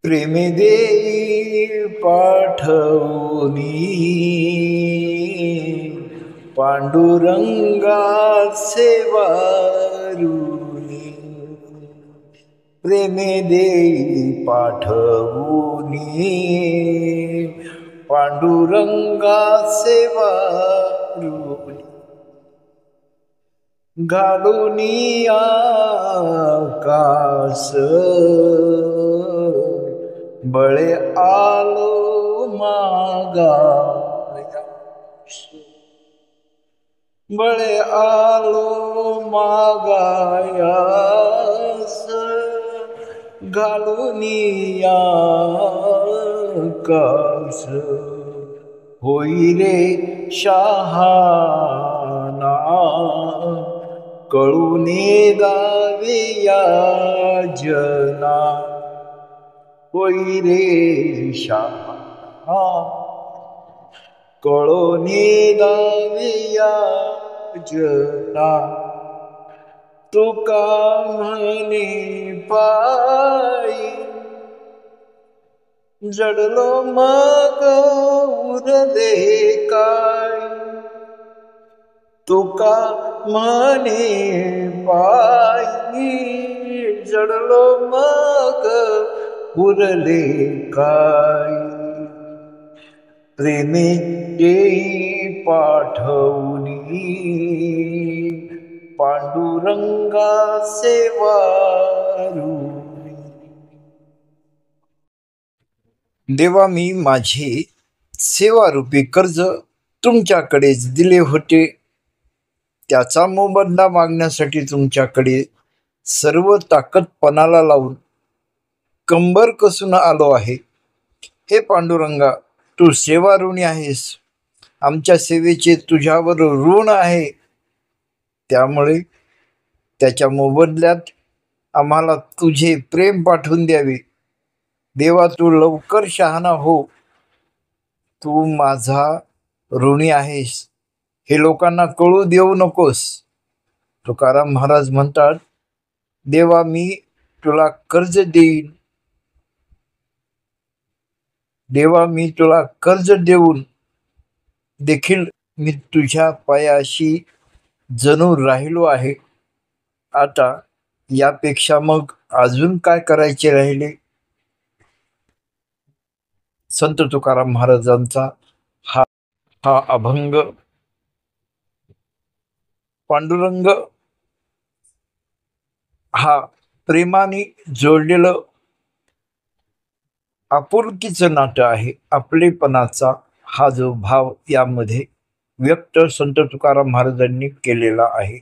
प्रेमे देई पाठवणी पांडुरंगाचे वारुणी, प्रेमे देई पाठवणी पांडुरंगाचे वारुणी, घालुनी आकाश बळे आलो मागायास, बळे आलो मागायास, घालुनी आकाश होई रे शहाणा, कळूने दावे या जना, होई रे शहाणा, कळूने दावे या जना, तुका म्हणे पायी जडलो मग उरले काय, तुका म्हणे पायी जडलो मग उरले काय, प्रेमे देई पाठवणी पांडुरंगाचे वारुणी. देवा, मी माझे सेवारूपी कर्ज तुमच्याकडेच दिले होते, त्याचा मोबदला मागण्यासाठी तुमच्याकडे सर्व ताकद पणाला लावून कंबर कसून आलो आहे. हे पांडुरंगा, तू सेवाऋणी आहेस, आमच्या सेवेचे तुझ्यावर ऋण आहे, त्यामुळे त्याच्या मोबदल्यात आम्हाला तुझे प्रेम पाठवून द्यावे. देवा, तू लवकर शहाणा हो, तू माझा ऋणी आहेस हे लोकांना कळू देऊ नकोस. तुकाराम महाराज म्हणतात, देवा, मी तुला कर्ज देईन, देवा, मी तुला कर्ज देऊन देखील मी तुझ्या पायाशी जणू राहिलो आहे. आता यापेक्षा मग अजून काय करायचे राहिले. संत तुकाराम महाराजांचा हा अभंग पांडुरंग हा प्रेमाने जोडलेलं आपुलकीचं नातं आहे. आपलेपणाचा हा जो भाव यामध्ये व्यक्त संत तुकाराम महाराजांनी केलेला आहे.